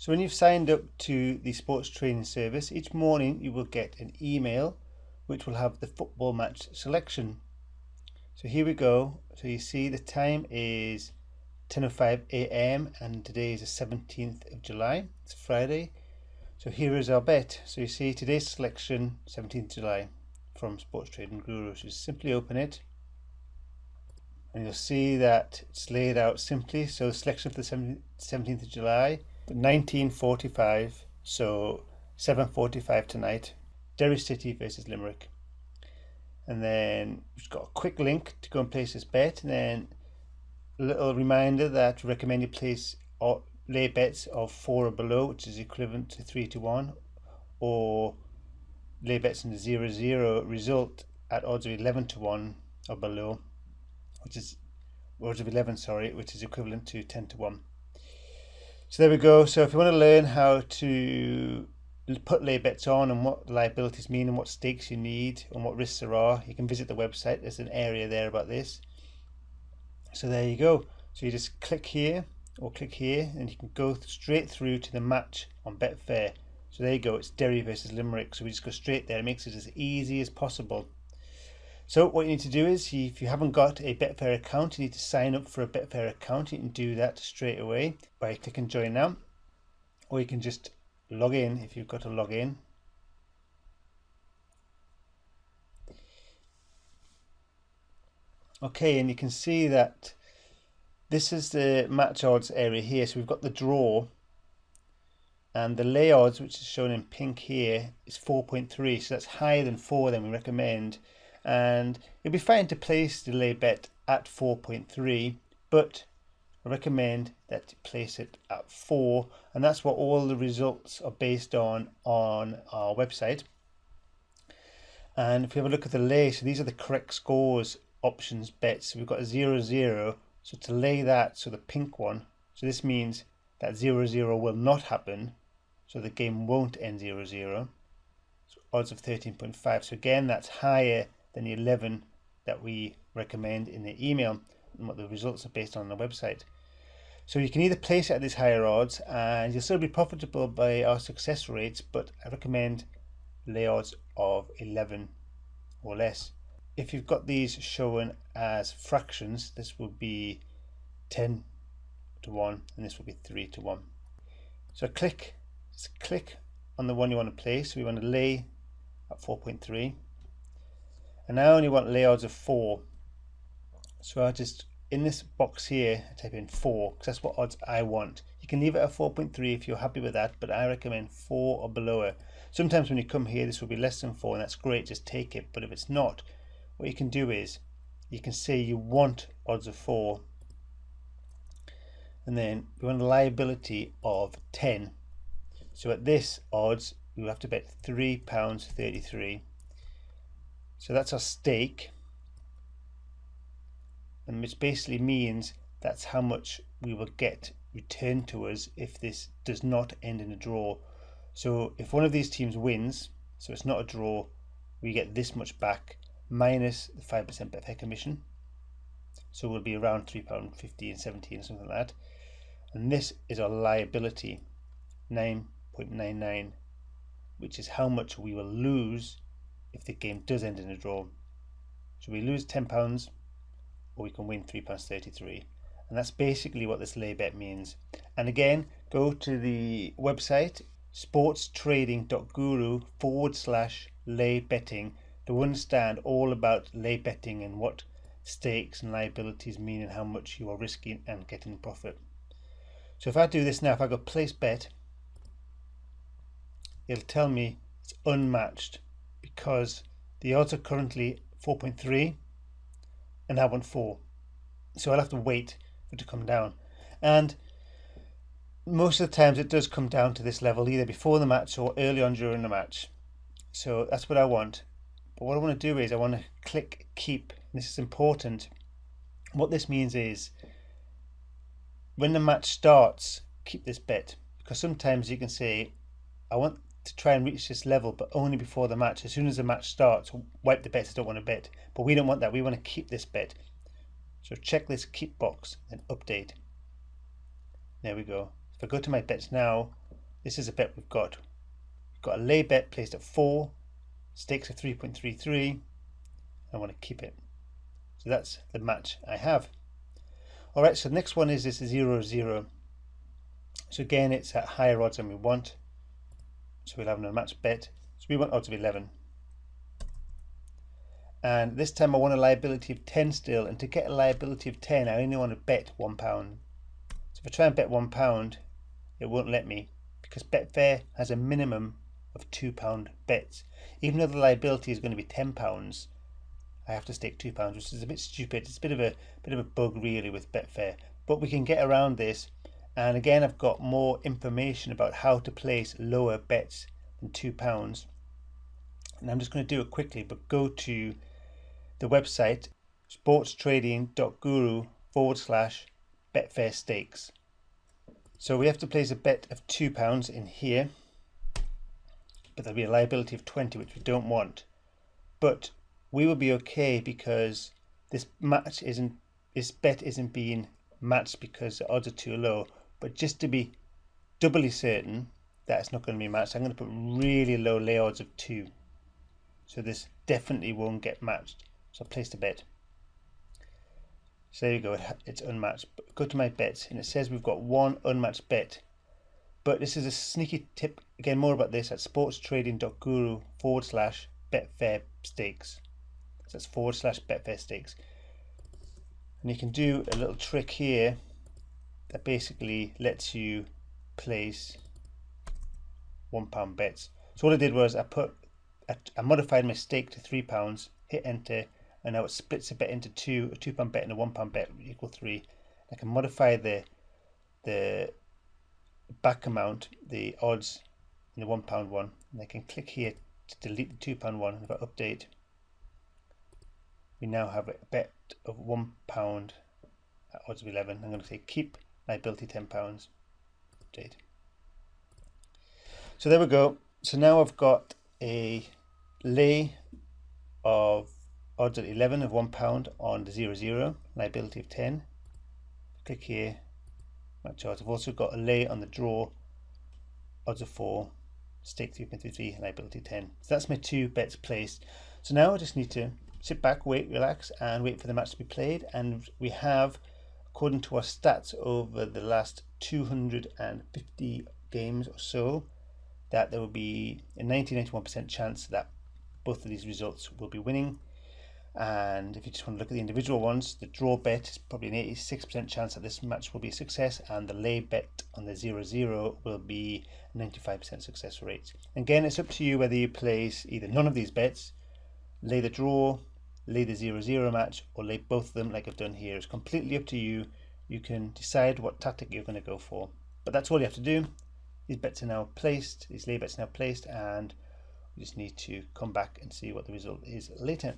So when you've signed up to the sports trading service, each morning you will get an email which will have the football match selection. So here we go. So you see the time is 10:05 a.m. and today is the 17th of July. It's Friday. So here is our bet. So you see today's selection, 17th July from Sports Trading Guru. So just simply open it and you'll see that it's laid out simply. So the selection for the 17th of July, 19:45, so 7:45 tonight, Derry City versus Limerick. And then we've got a quick link to go and place this bet, and then a little reminder that we recommend you place lay bets of 4 or below, which is equivalent to 3-1, or lay bets in the 0-0 result at odds of 11-1 or below, which is odds of 11, which is equivalent to 10-1. So there we go. So if you want to learn how to put lay bets on and what liabilities mean and what stakes you need and what risks there are, you can visit the website. There's an area there about this. So there you go. So you just click here or click here and you can go straight through to the match on Betfair. So there you go, it's Derry versus Limerick. So we just go straight there. It makes it as easy as possible. So what you need to do is, if you haven't got a Betfair account, you need to sign up for a Betfair account. You can do that straight away by clicking join now, or you can just log in if you've got to log in. Okay, and you can see that this is the match odds area here. So we've got the draw, and the lay odds, which is shown in pink here, is 4.3. So that's higher than 4 than we recommend. And it'd be fine to place the lay bet at 4.3, but I recommend that you place it at 4, and that's what all the results are based on our website. And if we have a look at the lay, so these are the correct scores options bets. So we've got a 0-0, so to lay that, so the pink one, so this means that 0-0 will not happen, so the game won't end 0-0. So odds of 13.5. So again, that's higher than the 11 that we recommend in the email and what the results are based on the website. So you can either place it at these higher odds and you'll still be profitable by our success rates, but I recommend lay odds of 11 or less. If you've got these shown as fractions, this will be 10-1 and this will be 3-1. So click on the one you want to place. So we want to lay at 4.3. And I only want lay odds of 4. So I just, in this box here, I type in 4, because that's what odds I want. You can leave it at 4.3 if you're happy with that, but I recommend 4 or below it. Sometimes when you come here, this will be less than 4, and that's great, just take it. But if it's not, what you can do is, you can say you want odds of 4, and then you want a liability of 10. So at this odds, you have to bet £3.33. So that's our stake, and which basically means that's how much we will get returned to us if this does not end in a draw. So if one of these teams wins, so it's not a draw, we get this much back minus the 5% Betfair commission. So we'll be around £3.15, 17 or something like that. And this is our liability, 9.99, which is how much we will lose if the game does end in a draw. So we lose £10 or we can win £3.33, and that's basically what this lay bet means. And again, go to the website sportstrading.guru/lay betting to understand all about lay betting and what stakes and liabilities mean and how much you are risking and getting profit. So if I do this now, if I go place bet, it'll tell me it's unmatched, because the odds are currently 4.3 and I want 4. So I'll have to wait for it to come down. And most of the times it does come down to this level, either before the match or early on during the match. So that's what I want. But what I want to do is I want to click keep. This is important. What this means is when the match starts, keep this bet, because sometimes you can say, I want to try and reach this level, but only before the match. As soon as the match starts, wipe the bets. I don't want to bet. But we don't want that. We want to keep this bet. So check this keep box and update. There we go. If I go to my bets now, this is a bet we've got. We've got a lay bet placed at 4, stakes of 3.33. I want to keep it. So that's the match I have. Alright, so the next one is this 0-0. So again, it's at higher odds than we want. So we'll have an unmatched bet. So we want odds of 11. And this time I want a liability of 10 still. And to get a liability of 10, I only want to bet £1. So if I try and bet £1, it won't let me, because Betfair has a minimum of £2 bets. Even though the liability is going to be £10, I have to stake £2, which is a bit stupid. It's a bit of a bug really with Betfair, but we can get around this. And again, I've got more information about how to place lower bets than £2. And I'm just going to do it quickly, but go to the website sportstrading.guru/Betfair stakes. So we have to place a bet of £2 in here, but there'll be a liability of 20, which we don't want. But we will be okay because this bet isn't being matched because the odds are too low. But just to be doubly certain that it's not going to be matched, I'm going to put really low lay odds of 2. So this definitely won't get matched. So I placed a bet. So there you go, it's unmatched. But go to my bets and it says we've got one unmatched bet. But this is a sneaky tip. Again, more about this at sportstrading.guru/Betfair stakes. So that's /Betfair stakes. And you can do a little trick here that basically lets you place £1 bets. So what I did was I modified my stake to £3, hit enter, and now it splits a bet into two, a £2 bet and a £1 bet equal 3. I can modify the back amount, the odds in the £1 one, and I can click here to delete the £2 one. If I update, we now have a bet of £1 at odds of 11. I'm going to say keep, liability £10, update. So there we go. So now I've got a lay of odds at 11 of £1 on the 0-0, liability of 10. Click here, match odds. I've also got a lay on the draw, odds of 4, stake 3.33, liability 10. So that's my 2 bets placed. So now I just need to sit back, wait, relax, and wait for the match to be played. And we have, according to our stats over the last 250 games or so, that there will be a 91% chance that both of these results will be winning. And if you just want to look at the individual ones, the draw bet is probably an 86% chance that this match will be a success, and the lay bet on the 0-0 will be 95% success rate. Again, it's up to you whether you place either none of these bets, lay the draw, lay the 0-0 match, or lay both of them like I've done here. It's completely up to you. You can decide what tactic you're going to go for. But that's all you have to do. These bets are now placed, these lay bets are now placed, and we just need to come back and see what the result is later.